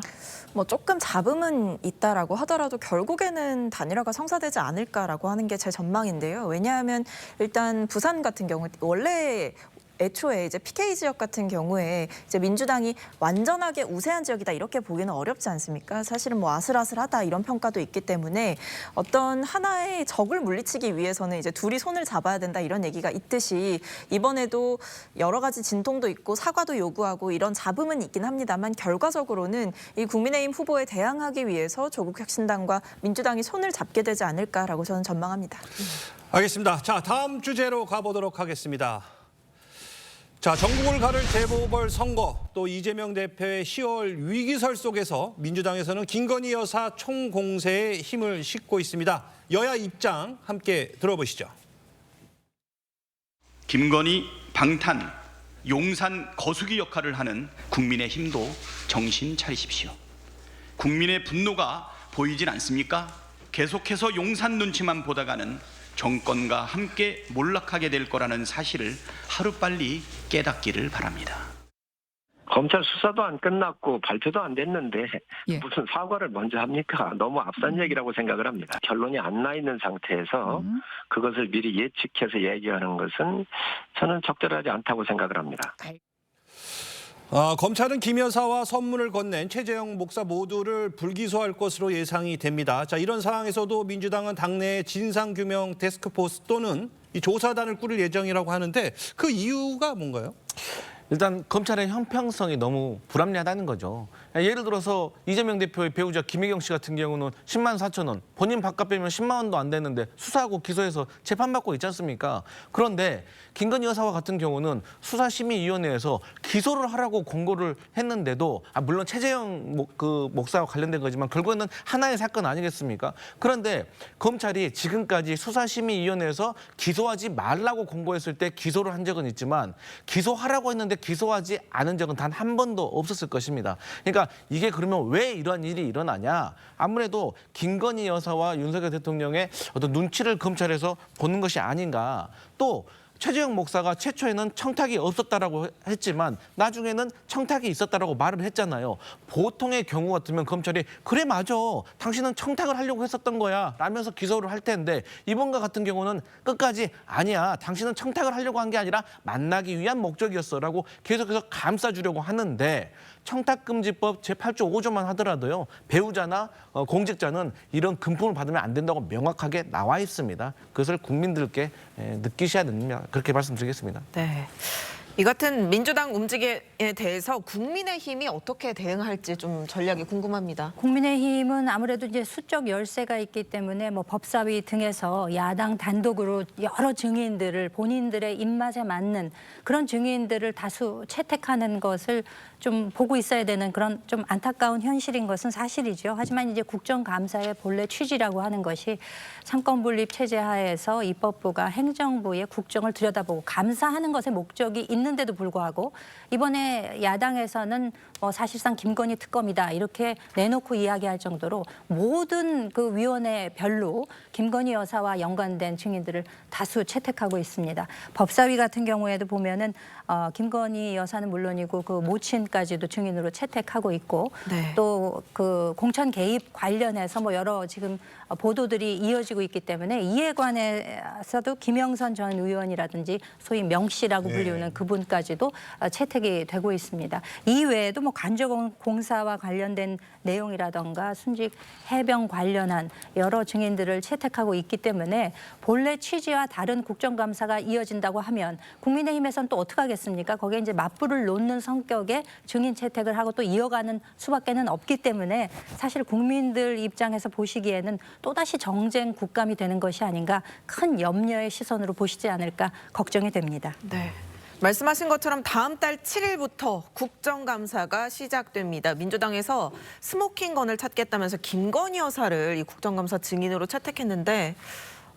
Speaker 11: 뭐 조금 잡음은 있다라고 하더라도 결국에는 단일화가 성사되지 않을까라고 하는 게 제 전망인데요. 왜냐하면 일단 부산 같은 경우 원래 애초에 이제 PK 지역 같은 경우에 이제 민주당이 완전하게 우세한 지역이다 이렇게 보기는 어렵지 않습니까? 사실은 뭐 아슬아슬하다 이런 평가도 있기 때문에 어떤 하나의 적을 물리치기 위해서는 이제 둘이 손을 잡아야 된다 이런 얘기가 있듯이 이번에도 여러 가지 진통도 있고 사과도 요구하고 이런 잡음은 있긴 합니다만 결과적으로는 이 국민의힘 후보에 대항하기 위해서 조국혁신당과 민주당이 손을 잡게 되지 않을까라고 저는 전망합니다.
Speaker 1: 알겠습니다. 자, 다음 주제로 가보도록 하겠습니다. 자, 전국을 가를 재보궐선거 또 이재명 대표의 10월 위기설 속에서 민주당에서는 김건희 여사 총공세에 힘을 싣고 있습니다. 여야 입장 함께 들어보시죠.
Speaker 5: 김건희 방탄, 용산 거수기 역할을 하는 국민의힘도 정신 차리십시오. 국민의 분노가 보이질 않습니까? 계속해서 용산 눈치만 보다가는 정권과 함께 몰락하게 될 거라는 사실을 하루빨리 깨닫기를 바랍니다.
Speaker 16: 검찰 수사도 안 끝났고 발표도 안 됐는데 무슨 사과를 먼저 합니까? 너무 앞선 얘기라고 생각을 합니다. 결론이 안 나 있는 상태에서 그것을 미리 예측해서 얘기하는 것은 저는 적절하지 않다고 생각을 합니다.
Speaker 1: 검찰은 김 여사와 선문을 건넨 최재형 목사 모두를 불기소할 것으로 예상이 됩니다. 자, 이런 상황에서도 민주당은 당내 진상규명 태스크포스 또는 이 조사단을 꾸릴 예정이라고 하는데 그 이유가 뭔가요?
Speaker 7: 일단 검찰의 형평성이 너무 불합리하다는 거죠. 예를 들어서 이재명 대표의 배우자 김혜경 씨 같은 경우는 10만 4천 원, 본인 밥값 빼면 10만 원도 안 되는데 수사하고 기소해서 재판받고 있지 않습니까? 그런데 김건희 여사와 같은 경우는 수사심의위원회에서 기소를 하라고 공고를 했는데도 물론 최재형 목사와 관련된 거지만 결국에는 하나의 사건 아니겠습니까? 그런데 검찰이 지금까지 수사심의위원회에서 기소하지 말라고 공고했을 때 기소를 한 적은 있지만 기소하라고 했는데 기소하지 않은 적은 단 한 번도 없었을 것입니다. 그러니까 이게 그러면 왜 이런 일이 일어나냐? 아무래도 김건희 여사와 윤석열 대통령의 어떤 눈치를 검찰에서 보는 것이 아닌가. 또 최재형 목사가 최초에는 청탁이 없었다라고 했지만 나중에는 청탁이 있었다라고 말을 했잖아요. 보통의 경우 같으면 검찰이 그래 맞아. 당신은 청탁을 하려고 했었던 거야 라면서 기소를 할 텐데 이번과 같은 경우는 끝까지 아니야. 당신은 청탁을 하려고 한 게 아니라 만나기 위한 목적이었어라고 계속해서 감싸주려고 하는데 청탁금지법 제8조 5조만 하더라도요. 배우자나 공직자는 이런 금품을 받으면 안 된다고 명확하게 나와 있습니다. 그것을 국민들께 느끼셔야 됩니다. 그렇게 말씀드리겠습니다.
Speaker 2: 네. 이 같은 민주당 움직임에 대해서 국민의힘이 어떻게 대응할지 좀 전략이 궁금합니다.
Speaker 8: 국민의힘은 아무래도 이제 수적 열세가 있기 때문에 뭐 법사위 등에서 야당 단독으로 여러 증인들을 본인들의 입맛에 맞는 그런 증인들을 다수 채택하는 것을 좀 보고 있어야 되는 그런 좀 안타까운 현실인 것은 사실이죠. 하지만 이제 국정감사의 본래 취지라고 하는 것이 삼권분립 체제 하에서 입법부가 행정부의 국정을 들여다보고 감사하는 것에 목적이 있는데도 불구하고 이번에 야당에서는 뭐 사실상 김건희 특검이다 이렇게 내놓고 이야기할 정도로 모든 그 위원회별로 김건희 여사와 연관된 증인들을 다수 채택하고 있습니다. 법사위 같은 경우에도 보면은 김건희 여사는 물론이고 그 모친까지도 증인으로 채택하고 있고
Speaker 2: 네.
Speaker 8: 또 그 공천 개입 관련해서 뭐 여러 지금 보도들이 이어지고 있기 때문에 이에 관해서도 김영선 전 의원이라든지 소위 명 씨라고 불리우는 그분까지도 채택이 되고 있습니다. 이외에도 뭐 간접공사와 관련된 내용이라던가 순직 해병 관련한 여러 증인들을 채택하고 있기 때문에 본래 취지와 다른 국정감사가 이어진다고 하면 국민의힘에서는 또 어떻게 하겠습니까? 거기에 이제 맞불을 놓는 성격의 증인 채택을 하고 또 이어가는 수밖에는 없기 때문에 사실 국민들 입장에서 보시기에는 또다시 정쟁 국감이 되는 것이 아닌가 큰 염려의 시선으로 보시지 않을까 걱정이 됩니다.
Speaker 2: 네. 말씀하신 것처럼 다음 달 7일부터 국정감사가 시작됩니다. 민주당에서 스모킹건을 찾겠다면서 김건희 여사를 이 국정감사 증인으로 채택했는데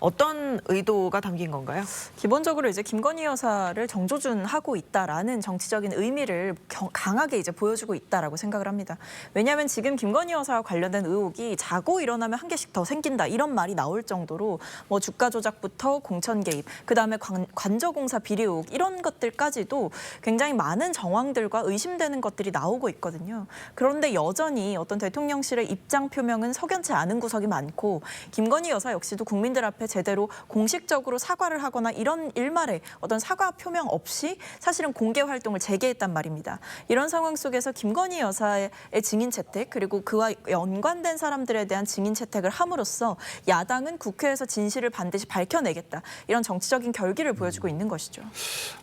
Speaker 2: 어떤 의도가 담긴 건가요?
Speaker 11: 기본적으로 이제 김건희 여사를 정조준하고 있다라는 정치적인 의미를 강하게 이제 보여주고 있다라고 생각을 합니다. 왜냐하면 지금 김건희 여사와 관련된 의혹이 자고 일어나면 한 개씩 더 생긴다 이런 말이 나올 정도로 뭐 주가 조작부터 공천 개입, 그다음에 관저공사 비리 의혹 이런 것들까지도 굉장히 많은 정황들과 의심되는 것들이 나오고 있거든요. 그런데 여전히 어떤 대통령실의 입장 표명은 석연치 않은 구석이 많고 김건희 여사 역시도 국민들 앞에 제대로 공식적으로 사과를 하거나 이런 일말의 어떤 사과 표명 없이 사실은 공개 활동을 재개했단 말입니다. 이런 상황 속에서 김건희 여사의 증인 채택 그리고 그와 연관된 사람들에 대한 증인 채택을 함으로써 야당은 국회에서 진실을 반드시 밝혀내겠다. 이런 정치적인 결기를 보여주고 있는 것이죠.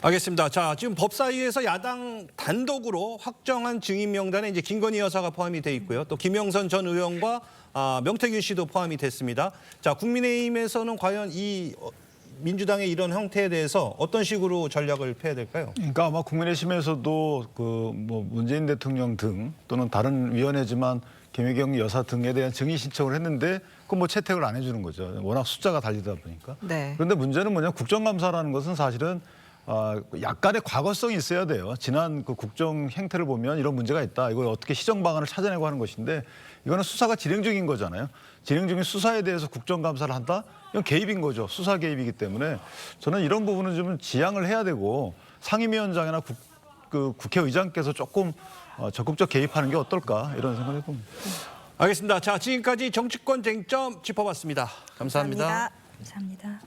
Speaker 1: 알겠습니다. 자, 지금 법사위에서 야당 단독으로 확정한 증인 명단에 이제 김건희 여사가 포함이 돼 있고요. 또 김영선 전 의원과 명태균 씨도 포함이 됐습니다. 자, 국민의힘에서는 과연 이 민주당의 이런 형태에 대해서 어떤 식으로 전략을 펴야 될까요?
Speaker 6: 그러니까 아마 국민의힘에서도 그 뭐 문재인 대통령 등 또는 다른 위원회지만 김혜경 여사 등에 대한 증인 신청을 했는데 그 뭐 채택을 안 해주는 거죠. 워낙 숫자가 달리다 보니까.
Speaker 2: 네.
Speaker 6: 그런데 문제는 뭐냐? 국정감사라는 것은 사실은 약간의 과거성이 있어야 돼요. 지난 그 국정 행태를 보면 이런 문제가 있다. 이걸 어떻게 시정 방안을 찾아내고 하는 것인데 이거는 수사가 진행 중인 거잖아요. 진행 중인 수사에 대해서 국정감사를 한다? 이건 개입인 거죠. 수사 개입이기 때문에 저는 이런 부분은 좀 지양을 해야 되고 상임위원장이나 국회의장께서 조금 적극적 개입하는 게 어떨까 이런 생각을 해봅니다.
Speaker 1: 알겠습니다. 자, 지금까지 정치권 쟁점 짚어봤습니다. 감사합니다.
Speaker 8: 감사합니다.